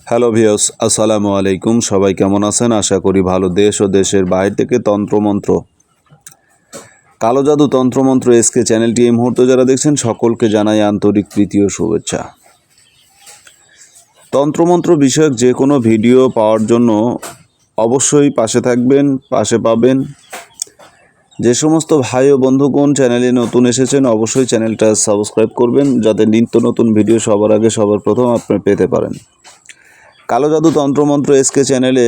Hello viewers, আসসালামু আলাইকুম। সবাই কেমন আছেন? আশা করি ভালো। দেশ ও দেশের বাইরে থেকে তন্ত্রমন্ত্র, কালো জাদু, তন্ত্রমন্ত্র এসকে চ্যানেলটি এই মুহূর্তে যারা দেখছেন সকলকে জানাই আন্তরিক প্রীতি ও শুভেচ্ছা। তন্ত্রমন্ত্র বিষয়ক যে কোনো ভিডিও পাওয়ার জন্য অবশ্যই পাশে থাকবেন, পাশে পাবেন। যে সমস্ত ভাই ও বন্ধুগণ চ্যানেলে নতুন এসেছেন অবশ্যই চ্যানেলটা সাবস্ক্রাইব করবেন, যাতে নিত্য নতুন ভিডিও সবার আগে সবার প্রথম আপনি পেতে পারেন। কালো জাদু, তন্ত্রমন্ত্র এসকে চ্যানেলে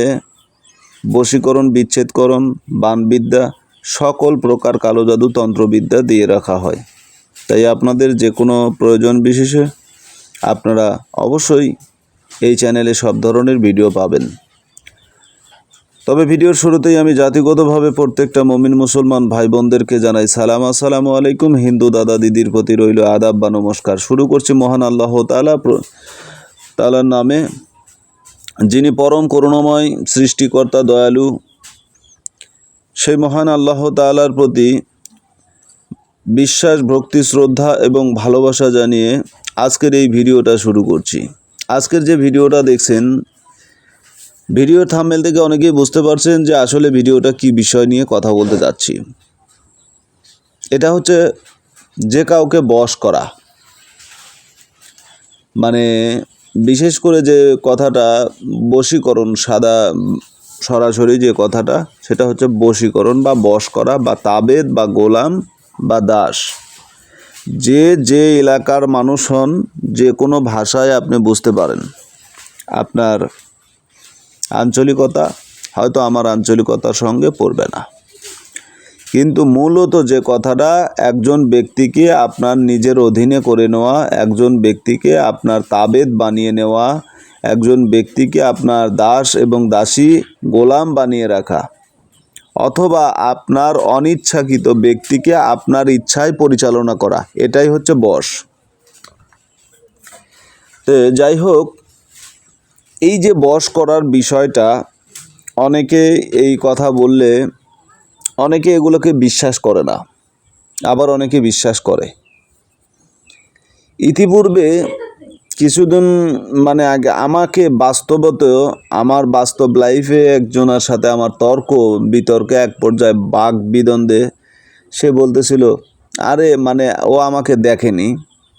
বশীকরণ, বিচ্ছেদকরণ, বানবিদ্যা, সকল প্রকার কালো জাদু তন্ত্রবিদ্যা দিয়ে রাখা হয়। তাই আপনাদের যে কোনো প্রয়োজন বিশেষে আপনারা অবশ্যই এই চ্যানেলে সব ধরনের ভিডিও পাবেন। তবে ভিডিওর শুরুতেই আমি জাতিগতভাবে প্রত্যেকটা মুমিন মুসলমান ভাই বোনদেরকে জানাই সালাম, আসসালামু আলাইকুম। হিন্দু দাদা দিদির প্রতি রইল আদাব বা নমস্কার। শুরু করছি মহান আল্লাহ তাআলার নামে, যিনি পরম করুণাময়, সৃষ্টিকর্তা, দয়ালু। সেই মহান আল্লাহ তাআলার প্রতি বিশ্বাস, ভক্তি, শ্রদ্ধা এবং ভালোবাসা জানিয়ে আজকের এই ভিডিওটা শুরু করছি। আজকের যে ভিডিওটা দেখছেন, ভিডিওর থাম্বনেল থেকে অনেকেই বুঝতে পারছেন যে আসলে ভিডিওটা কি বিষয় নিয়ে কথা বলতে যাচ্ছি। এটা হচ্ছে যে কাউকে বশ করা, মানে বিশেষ করে যে কথাটা বশীকরণ, সরাসরি যে কথাটা সেটা হচ্ছে বশীকরণ বা বশ করা বা তাবেদ বা গোলাম বা দাস। যে এলাকার মানুষ হন, যে কোনো ভাষায় আপনি বুঝতে পারেন। আপনার আঞ্চলিকতা হয়তো আমার আঞ্চলিকতার সঙ্গে পড়বে না, কিন্তু মূলত যে কথাটা একজন ব্যক্তিকে আপনার নিজের অধীনে করে নেওয়া, একজন ব্যক্তিকে আপনার তাবেদ বানিয়ে নেওয়া, একজন ব্যক্তিকে আপনার দাস এবং দাসী, গোলাম বানিয়ে রাখা, অথবা আপনার অনিচ্ছাকৃত ব্যক্তিকে আপনার ইচ্ছায় পরিচালনা করা, এটাই হচ্ছে বশ। তো যাই হোক, এই যে বশ করার বিষয়টা, অনেকে এই কথা বললে অনেকে এগুলোকে বিশ্বাস করে না, আবার অনেকে বিশ্বাস করে। ইতিপূর্বে কিছুদিন আগে আমাকে আমার বাস্তব লাইফে একজনের সাথে আমার বিতর্কে এক পর্যায়ে বাক বিদ্বন্দ্বে সে বলতেছিল, আরে ও আমাকে দেখেনি,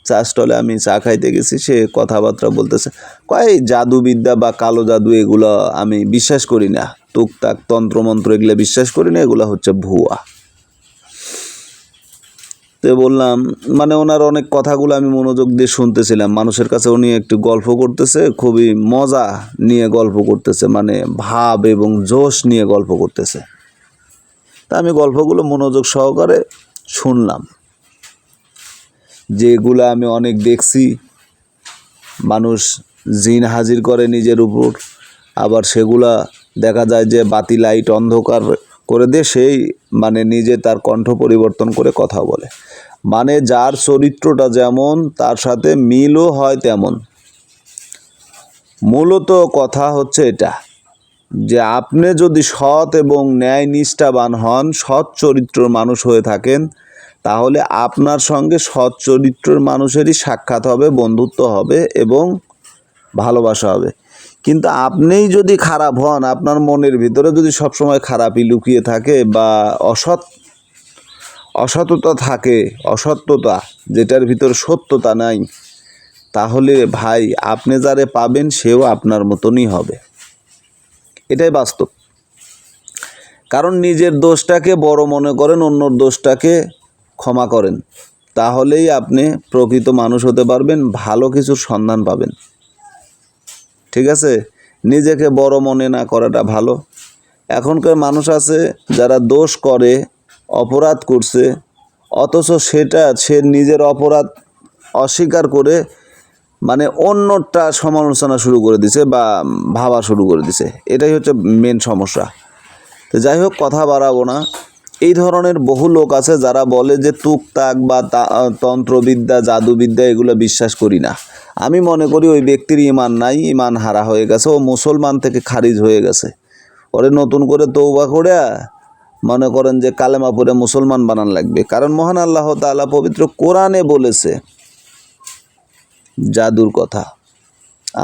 চা স্টলে আমি চা খাইতে গেছি, সে কথাবার্তা বলতেছে, কয় জাদুবিদ্যা বা কালো জাদু এগুলো আমি বিশ্বাস করি না, টুকটাক তন্ত্রমন্ত্র এগুলো বিশ্বাস করি না, এগুলো হচ্ছে ভুয়া। তো বললাম, ওনার অনেক কথাগুলো আমি মনোযোগ দিয়ে শুনতেছিলাম। মানুষের কাছে উনি একটু গল্প করতেছে, খুবই মজা নিয়ে গল্প করতেছে, ভাব এবং জোশ নিয়ে গল্প করতেছে। তা আমি গল্পগুলো মনোযোগ সহকারে শুনলাম। যেগুলো আমি অনেক দেখছি, মানুষ জিন হাজির করে নিজের উপর, আবার সেগুলা দেখা যায় যে বাতি লাইট অন্ধকার করে দিয়ে সেই নিজে তার কণ্ঠ পরিবর্তন করে কথা বলে, যার চরিত্রটা যেমন তার সাথে মিলও হয় তেমন। মূলত কথা হচ্ছে এটা, যে আপনি যদি সৎ এবং ন্যায় নিষ্ঠাবান হন, সৎ চরিত্রের মানুষ হয়ে থাকেন, তাহলে আপনার সঙ্গে সৎ চরিত্রের মানুষেরই সাক্ষাৎ হবে, বন্ধুত্ব হবে এবং ভালোবাসা হবে। কিন্তু আপনিই যদি খারাপ হন, আপনার মনের ভিতরে যদি সবসময় খারাপই লুকিয়ে থাকে বা অসততা থাকে, অসত্যতা যেটার ভিতরে সত্যতা নাই, তাহলে ভাই আপনি যারে পাবেন সেও আপনার মতনই হবে। এটাই বাস্তব। কারণ নিজের দোষটাকে বড় মনে করেন, অন্যর দোষটাকে ক্ষমা করেন, তাহলেই আপনি প্রকৃত মানুষ হতে পারবেন, ভালো কিছুর সন্ধান পাবেন। ঠিক আছে, নিজেকে বড় মনে না করাটা ভালো। এখনকার মানুষ আছে যারা দোষ করে, অপরাধ করছে, অথচ সে নিজের অপরাধ অস্বীকার করে অন্যটা সমালোচনা শুরু করে দিছে বা ভাবা শুরু করে দিছে। এটাই হচ্ছে মেন সমস্যা। তো যাই হোক, কথা বাড়াবো না। এই ধরনের বহু লোক আছে যারা বলে যে টুকটাক বা তন্ত্রবিদ্যা, জাদুবিদ্যা এগুলো বিশ্বাস করি না। আমি মনে করি ওই ব্যক্তির ঈমান নাই, ঈমান হারা হয়ে গেছে, ও মুসলমান থেকে খারিজ হয়ে গেছে। ওরে নতুন করে তওবা করে মনে করেন যে কালেমা পড়ে মুসলমান বানান লাগবে। কারণ মহান আল্লাহ তাআলা পবিত্র কোরআনে বলেছে জাদুর কথা।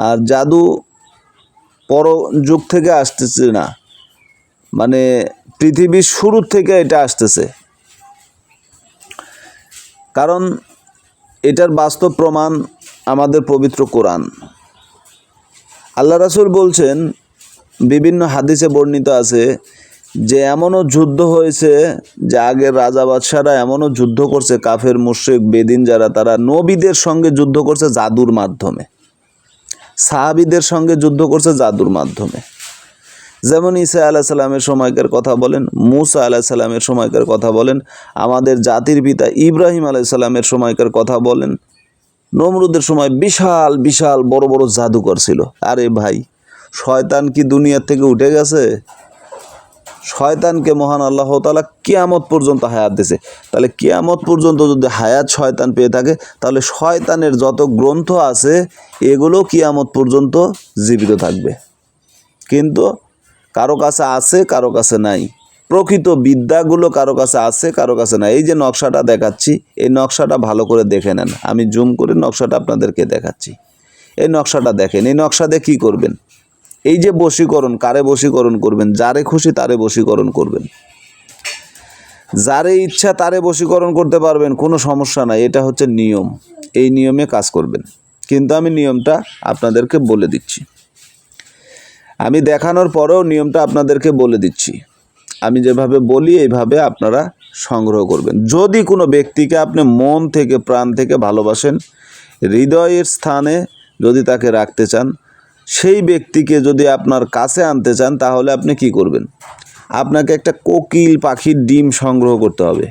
আর জাদু পর যুগ থেকে আসতেছে না, মানে পৃথিবীর শুরু থেকে এটা আসতেছে। কারণ এটার বাস্তব প্রমাণ আমাদের পবিত্র কোরআন। আল্লাহ রাসূল বলছেন, বিভিন্ন হাদিসে বর্ণিত আছে যে এমনও যুদ্ধ হয়েছে যে আগের রাজা বাদশারা এমনও যুদ্ধ করছে, কাফের মুশরিক বেদিন যারা, তারা নবীদের সঙ্গে যুদ্ধ করছে জাদুর মাধ্যমে, সাহাবীদের সঙ্গে যুদ্ধ করছে জাদুর মাধ্যমে। যেমন ঈসা আলাইহিস সালামের সময়কার কথা বলেন, মুসা আলাইহিস সালামের সময়কার কথা বলেন, আমাদের জাতির পিতা ইব্রাহিম আলাইহিস সালামের সময়কার কথা বলেন, নমরুদের সময় বিশাল বিশাল বড় বড় জাদুকর ছিল। আরে ভাই, শয়তান কি দুনিয়ার থেকে উঠে গেছে? শয়তানকে মহান আল্লাহ তাআলা কিয়ামত পর্যন্ত হায়াত দিয়েছে। তাহলে কিয়ামত পর্যন্ত যদি হায়াত শয়তান পেয়ে থাকে, তাহলে শয়তানের যত গ্রন্থ আছে এগুলো কিয়ামত পর্যন্ত জীবিত থাকবে। কিন্তু কারো কাছে আছে, কারো কাছে নাই। প্রকৃত বিদ্যাগুলো কারো কাছে আছে, কারো কাছে নাই। এই যে নকশাটা দেখাচ্ছি, এই নকশাটা ভালো করে দেখে নেন। আমি জুম করে নকশাটা আপনাদেরকে দেখাচ্ছি। এই নকশাটা দেখেন। এই নকশা দিয়ে কী করবেন? এই যে বশীকরণ, কারে বশীকরণ করবেন? যারে খুশি তারে বশীকরণ করবেন, যারে ইচ্ছা তারে বশীকরণ করতে পারবেন, কোনো সমস্যা নাই। এটা হচ্ছে নিয়ম, এই নিয়মে কাজ করবেন। কিন্তু আমি নিয়মটা আপনাদেরকে বলে দিচ্ছি। আমি দেখানোর পরেও নিয়মটা আপনাদেরকে বলে দিচ্ছি। আমি যেভাবে বলি এইভাবে আপনারা সংগ্রহ করবেন। যদি কোনো ব্যক্তিকে আপনি মন থেকে প্রাণ থেকে ভালোবাসেন, হৃদয়ের স্থানে যদি তাকে রাখতে চান, সেই ব্যক্তিকে যদি আপনার কাছে আনতে চান, তাহলে আপনি কি করবেন? আপনাকে একটা কোকিল পাখির ডিম সংগ্রহ করতে হবে।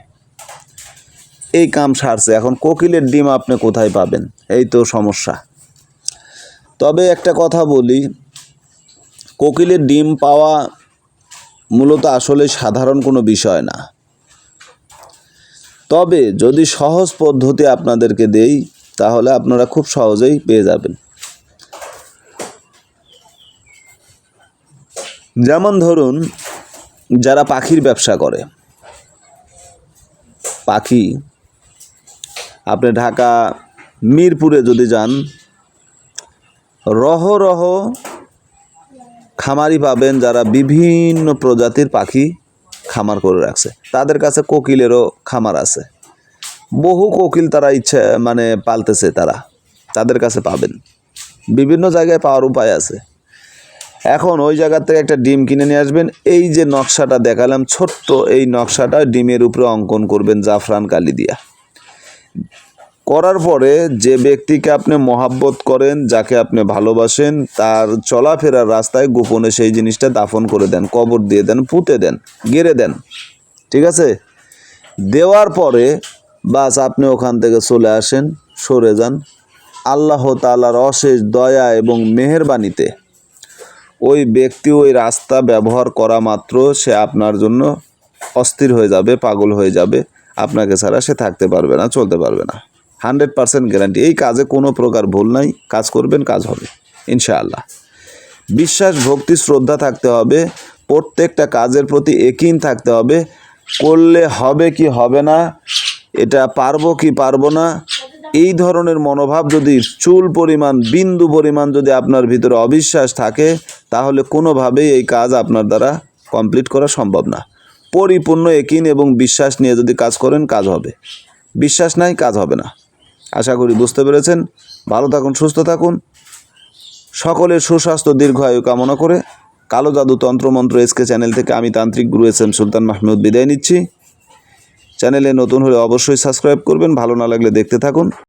এই কাম সারছে। এখন কোকিলের ডিম আপনি কোথায় পাবেন? এই তো সমস্যা। তবে একটা কথা বলি, কোকিলের ডিম পাওয়া মূলত আসলে সাধারণ কোনো বিষয় না। তবে যদি সহজ পদ্ধতি আপনাদেরকে দেই, তাহলে আপনারা খুব সহজেই পেয়ে যাবেন। যেমন ধরুন, যারা পাখির ব্যবসা করে, পাখি, আপনি ঢাকা মিরপুরে যদি যান, রহ রহ খামারি পাবেন যারা বিভিন্ন প্রজাতির পাখি খামার করে রাখছে। তাদের কাছে কোকিলেরও খামার আছে, বহু কোকিল তারা পালতেছে। তাদের কাছে পাবেন, বিভিন্ন জায়গায় পাওয়ার উপায় আছে। এখন ওই জায়গার থেকে একটা ডিম কিনে নিয়ে আসবেন। এই যে নকশাটা দেখালাম ছোট্ট, এই নকশাটা ডিমের উপরে অঙ্কন করবেন জাফরান কালি দিয়া। করার পরে যে ব্যক্তিকে আপনি মহাব্বত করেন, যাকে আপনি ভালোবাসেন, তার চলাফেরার রাস্তায় গোপনে সেই জিনিসটা দাফন করে দেন, কবর দিয়ে দেন, পুঁতে দেন, গেড়ে দেন। ঠিক আছে? দেওয়ার পরে বাস আপনি ওখান থেকে চলে আসেন, সরে যান। আল্লাহ তাআলার অশেষ দয়া এবং মেহেরবানিতে ওই ব্যক্তি ওই রাস্তা ব্যবহার করা মাত্র সে আপনার জন্য অস্থির হয়ে যাবে, পাগল হয়ে যাবে। আপনাকে ছাড়া সে থাকতে পারবে না, চলতে পারবে না। 100% গ্যারান্টি। এই কাজে কোনো প্রকার ভুল নাই। কাজ করবেন, কাজ হবে ইনশাআল্লাহ। বিশ্বাস, ভক্তি, শ্রদ্ধা থাকতে হবে। প্রত্যেকটা কাজের প্রতি ইয়াকিন থাকতে হবে। করলে হবে কি হবে না, এটা পারবো কি পারবো না, এই ধরনের মনোভাব যদি চুল পরিমাণ, বিন্দু পরিমাণ যদি আপনার ভিতরে অবিশ্বাস থাকে, তাহলে কোনোভাবেই এই কাজ আপনার দ্বারা কমপ্লিট করা সম্ভব না। পরিপূর্ণ ইয়াকিন এবং বিশ্বাস নিয়ে যদি কাজ করেন, কাজ হবে। বিশ্বাস নাই, কাজ হবে না। আশা করি বুঝতে পেরেছেন। ভালো থাকুন, সুস্থ থাকুন। সকলের সুস্বাস্থ্য, দীর্ঘায়ু কামনা করে কালো জাদু তন্ত্রমন্ত্র এসকে চ্যানেল থেকে আমি তান্ত্রিক গুরু এস এম সুলতান মাহমুদ বিদায় নিচ্ছি। চ্যানেলে নতুন হলে অবশ্যই সাবস্ক্রাইব করবেন। ভালো না লাগলে দেখতে থাকুন।